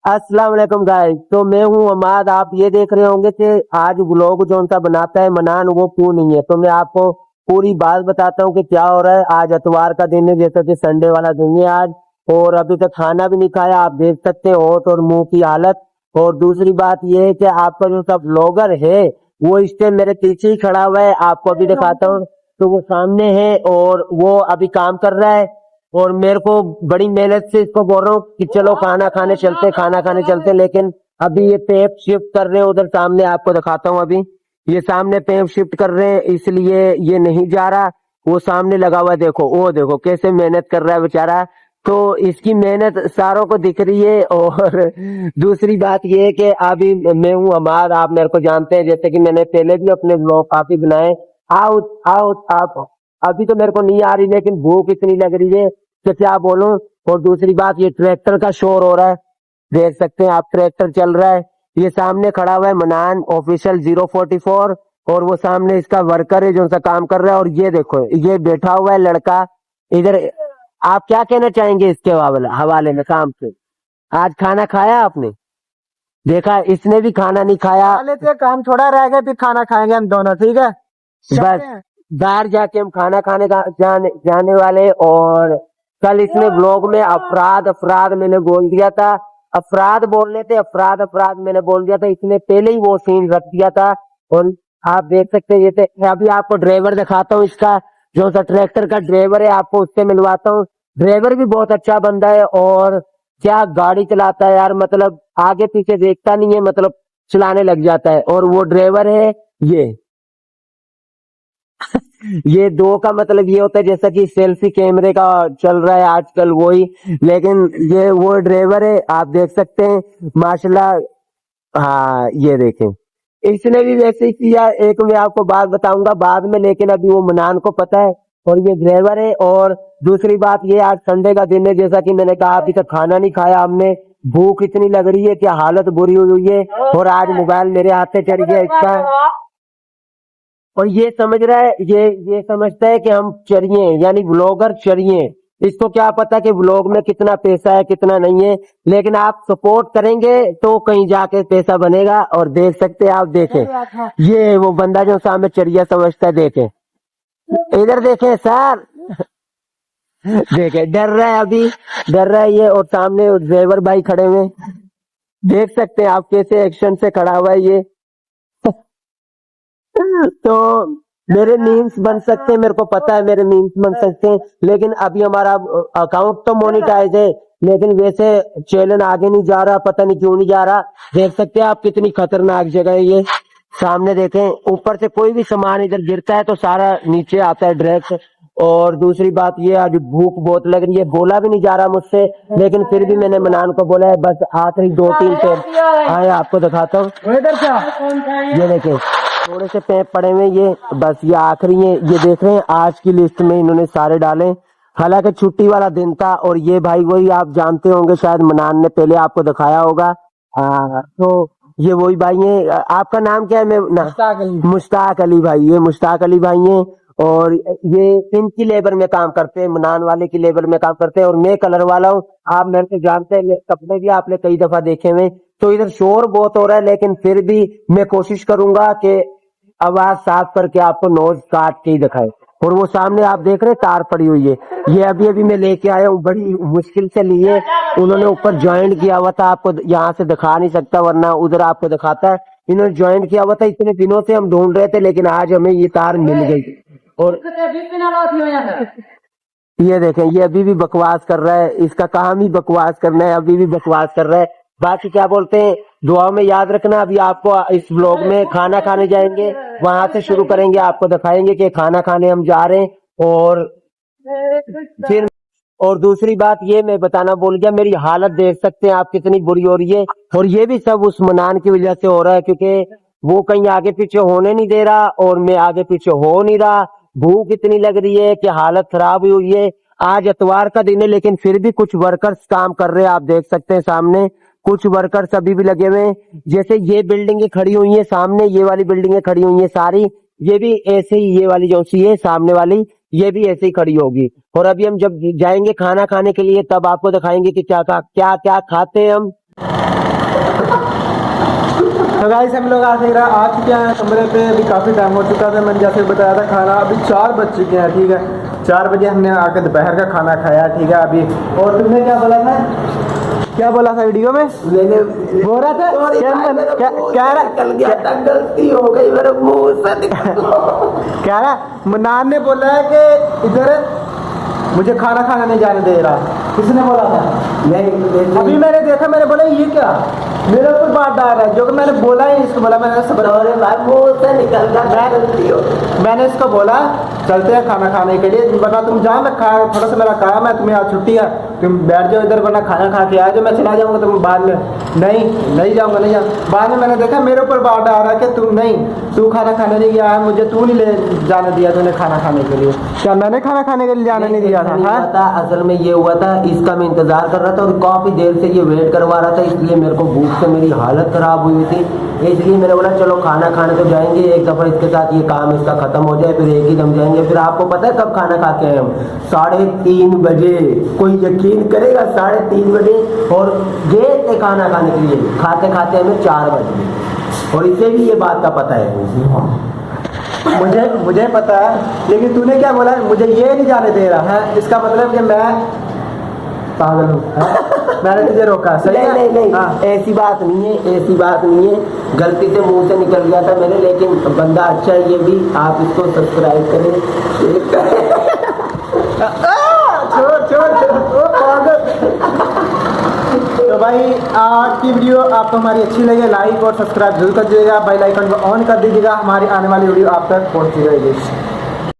अस्सलाम वालेकुम गाइस। तो मैं हूं अमाद। आप ये देख रहे होंगे कि आज व्लॉग जो सा बनाता है मनान वो क्यों नहीं है। तो मैं आपको पूरी बात बताता हूँ कि क्या हो रहा है। आज इतवार का दिन है, जैसा कि संडे वाला दिन है आज, और अभी तक खाना भी नहीं खाया। आप देख सकते हैं होठ और मुंह की हालत। और दूसरी बात यह है कि आपका जो सब ब्लॉगर है वो इस टाइम मेरे पीछे ही खड़ा हुआ है। आपको अभी दिखाता हूँ। तो वो सामने है और वो अभी काम कर रहा है, और मेरे को बड़ी मेहनत से इसको बोल रहा हूँ कि चलो खाना खाने चलते, खाना खाने चलते, लेकिन अभी ये पेप शिफ्ट कर रहे हैं उधर सामने। आपको दिखाता हूँ। अभी ये सामने पेप शिफ्ट कर रहे हैं, इसलिए ये नहीं जा रहा। वो सामने लगा हुआ है, देखो वो देखो कैसे मेहनत कर रहा है बेचारा। तो इसकी मेहनत सारों को दिख रही है। और दूसरी बात ये है कि अभी मैं हूँ अमार, आप मेरे को जानते हैं, जैसे कि मैंने पहले भी अपने ब्लॉग काफी बनाए। आओ आओ आप। अभी तो मेरे को नहीं आ रही, लेकिन भूख इतनी लग रही है कि क्या बोलूं। और दूसरी बात, ये ट्रैक्टर का शोर हो रहा है, देख सकते हैं आप, ट्रैक्टर चल रहा है। ये सामने खड़ा हुआ है मनान ऑफिशियल 044, और वो सामने इसका वर्कर है जो सा काम कर रहा है। और ये देखो ये बैठा हुआ है लड़का इधर। आप क्या कहना चाहेंगे इसके हवाले में काम से? आज खाना खाया आपने? देखा, इसने भी खाना नहीं खाया। लेते काम थोड़ा रह गया, फिर खाना खाएंगे हम दोनों, ठीक है। बस बाहर जाके हम खाना खाने का जाने वाले। और कल इसने ब्लॉग में अपराध अपराध मैंने बोल दिया था, अपराध बोलने थे, अपराध अपराध मैंने बोल दिया था। इसने पहले ही वो सीन रख दिया था। और आप देख सकते हैं, जैसे अभी आपको ड्राइवर दिखाता हूँ, इसका जो सा ट्रैक्टर का ड्राइवर है आपको उससे मिलवाता हूँ। ड्राइवर भी बहुत अच्छा बंदा है, और क्या गाड़ी चलाता है यार, मतलब आगे पीछे देखता नहीं है, मतलब चलाने लग जाता है। और वो ड्राइवर है ये दो का मतलब ये होता है जैसा कि सेल्फी कैमरे का चल रहा है आजकल वही, लेकिन ये वो ड्राइवर है, आप देख सकते हैं माशाल्लाह। हाँ ये देखें, इसने भी वैसे ही किया। एक मैं आपको बात बताऊंगा बाद में, लेकिन अभी वो मनान को पता है, और ये ड्राइवर है। और दूसरी बात ये, आज संडे का दिन है, जैसा कि मैंने कहा अभी तक खाना नहीं खाया हमने। भूख इतनी लग रही है कि हालत बुरी हुई है। और आज मोबाइल मेरे हाथ से चढ़ गया इसका, और ये समझ रहा है, ये समझता है कि हम चरिए हैं, यानी ब्लॉगर चरिए हैं। इसको क्या पता कि ब्लॉग में कितना पैसा है कितना नहीं है। लेकिन आप सपोर्ट करेंगे तो कहीं जाके पैसा बनेगा। और देख सकते हैं आप, देखें ये वो बंदा जो सामने चरिया समझता है, देखें इधर देखें सर, देखें डर रहा है, अभी डर रहा है ये। और सामने ड्राइवर भाई खड़े हुए, देख सकते हैं आप कैसे एक्शन से खड़ा हुआ है ये। तो मेरे मीम्स बन सकते हैं, मेरे को पता है मेरे मीम्स बन सकते हैं, लेकिन अभी हमारा अकाउंट तो मोनिटाइज है, लेकिन वैसे चैनल आगे नहीं जा रहा, पता नहीं क्यों नहीं जा रहा। देख सकते हैं आप कितनी खतरनाक जगह है ये। सामने देखें, ऊपर से कोई भी सामान इधर गिरता है तो सारा नीचे आता है डायरेक्ट। और दूसरी बात ये, आज भूख बहुत लग रही है, बोला भी नहीं जा रहा मुझसे, लेकिन फिर भी मैंने मनान को बोला है। बस आखिरी 2-3 पैर आए, आपको दिखाता हूँ। ये देखें थोड़े से पैप पड़े हुए, ये बस ये आखिरी है। ये देख रहे हैं आज की लिस्ट में इन्होंने सारे डाले, हालांकि छुट्टी वाला दिन था। और ये भाई वही आप जानते होंगे, शायद मनान ने पहले आपको दिखाया होगा। तो ये वही भाई है। आपका नाम क्या है? मैं मुश्ताक अली भाई, ये मुश्ताक अली भाई हैं। और ये इनकी लेबर में काम करते हैं, मनान वाले की लेबर में काम करते हैं। और मैं कलर वाला हूँ, आप मेरे से जानते हैं, कपड़े भी आपने कई दफा देखे हुए। तो इधर शोर बहुत हो रहा है, लेकिन फिर भी मैं कोशिश करूंगा कि आवाज साफ करके आपको नोज काट के ही दिखाए। और वो सामने आप देख रहे हैं तार पड़ी हुई है, ये अभी अभी मैं लेके आया हूँ, बड़ी मुश्किल से लिए। उन्होंने ऊपर ज्वाइंट किया हुआ था, आपको यहाँ से दिखा नहीं सकता, वरना उधर आपको दिखाता है। इन्होंने ज्वाइंट किया हुआ था, इतने दिनों से हम ढूंढ रहे थे, लेकिन आज हमें ये तार मिल गई। और ये देखें, ये अभी भी बकवास कर रहा है, इसका काम ही बकवास करना है, अभी भी बकवास कर रहा है। बाकी क्या बोलते हैं, दुआ में याद रखना। अभी आपको इस ब्लॉग में खाना खाने जाएंगे, वहां से शुरू करेंगे, आपको दिखाएंगे कि खाना खाने हम जा रहे हैं। और फिर और दूसरी बात ये मैं बताना भूल गया, मेरी हालत देख सकते हैं आप कितनी बुरी हो रही है। और ये भी सब उस मनान की वजह से हो रहा है, क्योंकि वो कहीं आगे पीछे होने नहीं दे रहा और मैं आगे पीछे हो नहीं रहा। भूख इतनी लग रही है कि हालत खराब हुई है। आज इतवार का दिन है, लेकिन फिर भी कुछ वर्कर्स काम कर रहे हैं, आप देख सकते हैं सामने कुछ वर्कर्स अभी भी लगे हुए हैं। जैसे ये बिल्डिंगें खड़ी हुई हैं सामने, ये वाली बिल्डिंगें खड़ी हुई हैं सारी, ये भी ऐसे ही, ये वाली जो सी है सामने वाली, ये भी ऐसे ही खड़ी होगी। और अभी हम जब जाएंगे खाना खाने के लिए तब आपको दिखाएंगे कि क्या क्या खाते हैं हम। तो गाइस हम लोग आ चुके हैं कमरे पे। अभी काफ़ी टाइम हो चुका था, मैंने जैसे बताया था खाना अभी 4 बज चुके हैं, ठीक है। 4 बजे हमने आकर दोपहर का खाना खाया, ठीक है अभी। और तुमने क्या बोला था, क्या बोला था वीडियो में? मैंने बोल रहा था क्या रहा, गलती हो गई मेरे मुंह से। कह रहा मनान ने बोला है कि इधर मुझे खाना खाना नहीं जाने दे रहा। किसने बोला था? नहीं, अभी मैंने देखा, मैंने बोला ये क्या मेरे ऊपर बात डाल रहा है, जो कि मैंने बोला ही इसको बोला, मैंने मैंने इसको बोला चलते हैं खाना खाने के लिए, वरना तुम जाओ, मैं खा थोड़ा सा मेरा काम है, तुम्हें आज छुट्टी है, तुम बैठ जाओ इधर, वरना खाना खा के आ जाओ, मैं चला जाऊंगा। तुम बाद में नहीं जाऊंगा, नहीं जाऊंगा। बाद में मैंने देखा मेरे ऊपर बात डाल रहा है कि तू खाना खाने नहीं गया है, मुझे तू नहीं ले जाने दिया तूने खाना खाने के लिए। क्या मैंने खाना खाने के लिए जाने नहीं दिया था? असल में ये हुआ था, इसका मैं इंतजार कर रहा था और काफी देर से ये वेट करवा रहा था, इसलिए मेरे को भूख से मेरी हालत खराब हुई थी। इसलिए मैंने बोला चलो खाना खाने तो जाएंगे, एक दफा इसके साथ ये काम इसका खत्म हो जाए, फिर एक ही दम जाएंगे। फिर आपको पता है कब खाना खा के आए हम? 3:30 बजे। कोई यकीन करेगा? 3:30 बजे। और गए थे खाना खाने के लिए, खाते खाते हमें 4 बजे। और इसे भी ये बात का पता है। मुझे पता है, लेकिन तूने क्या बोला मुझे ये नहीं जाने दे रहा है, इसका मतलब कि मैं पागल हूँ। मैंने तुझे रोका, सही है? नहीं हाँ। ऐसी बात नहीं है, गलती से मुंह से निकल गया था मेरे, लेकिन बंदा अच्छा है ये भी। आप इसको सब्सक्राइब करें, शेयर करें। छोड़ तो भाई आज की वीडियो आपको हमारी अच्छी लगे, लाइक और सब्सक्राइब जरूर कर दीजिएगा, बेल आइकन को ऑन कर दीजिएगा, हमारी आने वाली वीडियो आप तक पहुंच जाएगी।